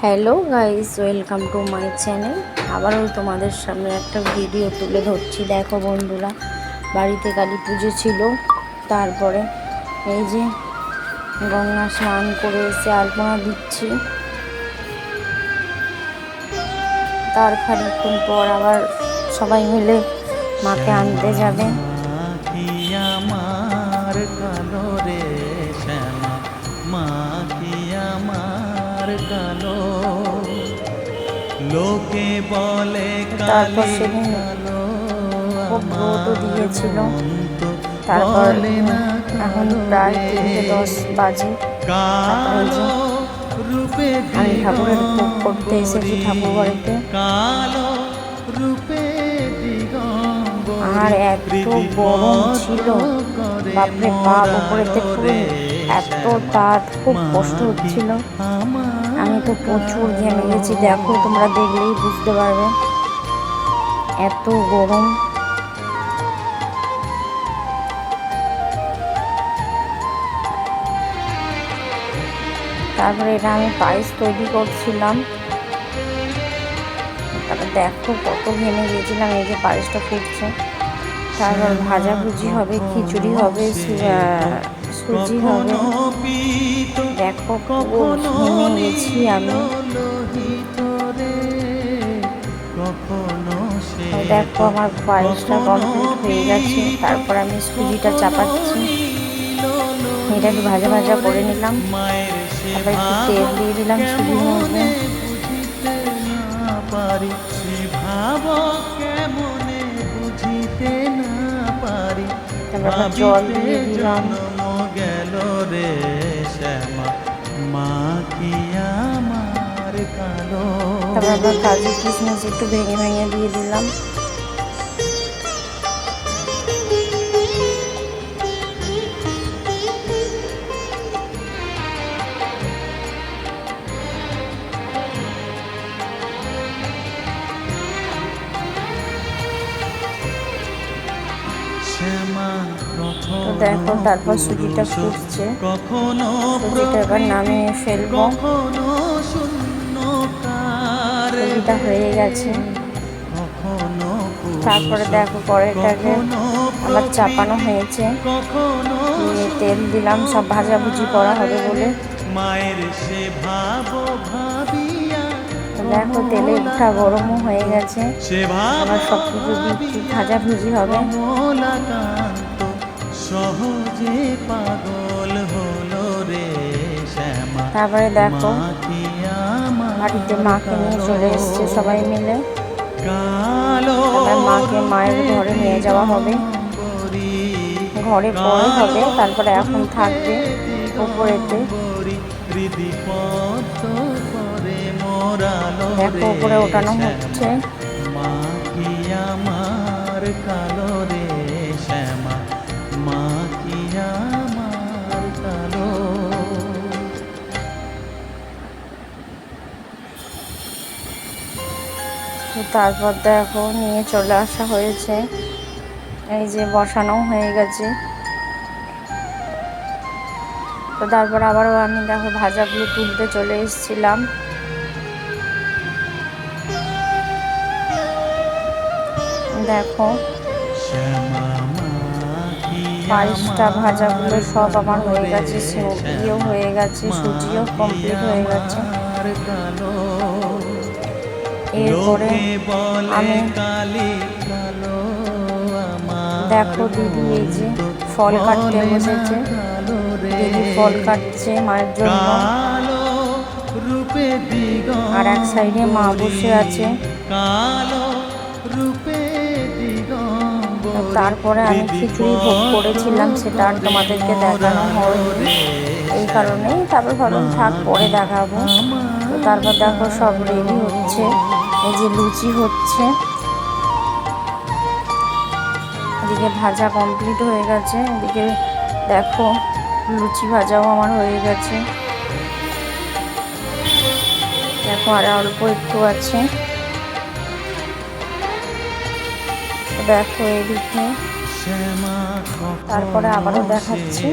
Hello guys, welcome to my channel. আবারও তোমাদের সামনে একটা ভিডিও তুলে ধরছি। দেখো বন্ধুরা, বাড়িতে কালী পুজো ছিল। তারপরে এই যে গঙ্গা স্নান করে এসে আলপনা দিচ্ছি। তার খানিকক্ষণ পর আবার সবাই মিলে মাকে আনতে যাবে। লোকে বলে তারপর সেদিন খুব রোদও দিয়েছিল। তারপর এখন প্রায় 3:10 বাজে। আমি ঠাকুরের ভোগ করতে এসেছি ঠাকুর বাড়িতে। আর এত গরম ছিল, বাপরে বাপ, উপরেতে পুরো এত তাপ, খুব কষ্ট হচ্ছিল। আমি তো প্রচুর ঘেমে গেছি, দেখো তোমরা দেখলেই বুঝতে পারবে এত গরম। তারপরে এটা আমি পায়েস তৈরি করছিলাম। তারপর দেখো কত ঘেমে গিয়েছিলাম। এই যে পায়েসটা ফুটছে। তারপর ভাজাভুজি হবে, খিচুড়ি হবে, সুজি হবে। দেখো খুব ঘেমে গেছি আমি। দেখো আমার পায়েসটা কমপ্লিট হয়ে গেছে। তারপর আমি সুজিটা চাপাচ্ছি। এটা একটু ভাজা ভাজা করে নিলাম। তারপর একটু তেল দিয়ে দিলাম সুজির মধ্যে। তারপর জল দিয়ে দিলাম। তারপর আবার কাজু কিশমিশ একটু ভেঙে ভেঙে দিয়ে দিলাম। তো দেখো, তারপর সুজিটা ফুটছে। সুজিটা এবার নামিয়ে ফেলবো। সুজিটা হয়ে গেছে। তারপরে দেখো কড়াইটাকে আবার চাপানো হয়েছে। তেল দিলাম, সব ভাজাভুজি করা হবে বলে। দেখো তেলেরটা গরমও হয়ে গেছে। আবার সব কিছু ভাজাভুজি হবে। তারপরে দেখো বাড়িতে মাকে নিয়ে চলে এসছে সবাই মিলে। তারপর মাকে মায়ের ঘরে নিয়ে যাওয়া হবে। ঘরে পরে হবে, তারপরে এখন থাকবে উপরেতে। দেখো উপরে ওঠানো হচ্ছে। তারপর দেখো নিয়ে চলে আসা হয়েছে। এই যে বসানো হয়ে গেছে। তো তারপর আবারও আমি দেখো ভাজাগুলো তুলতে চলে এসেছিলাম। দেখো পায়েসটা ভাজাগুলো সব আমার হয়ে গেছে। ইয়েও হয়ে গেছে, সুজিও কমপ্লিট হয়ে গেছে। এরপরে আমি দেখো দিদি এই যে ফল কাটতে বসেছে। দিদি ফল কাটছে মায়ের জন্য। আর এক সাইডে মা বসে আছে। তারপরে আমি খিচুড়ি ভোগ করেছিলাম, সেটা আর তোমাদেরকে দেখানো হয়নি এই কারণেই। তারপর ভাবলাম থাক, পরে দেখাবো। তো তারপর দেখো সব রেডি হচ্ছে। এই যে লুচি হচ্ছে। এদিকে ভাজা কমপ্লিট হয়ে গেছে। এদিকে দেখো লুচি ভাজাও আমার হয়ে গেছে। দেখো আর অল্প একটু আছে। দেখো এদিকে। তারপরে আবারও দেখাচ্ছি।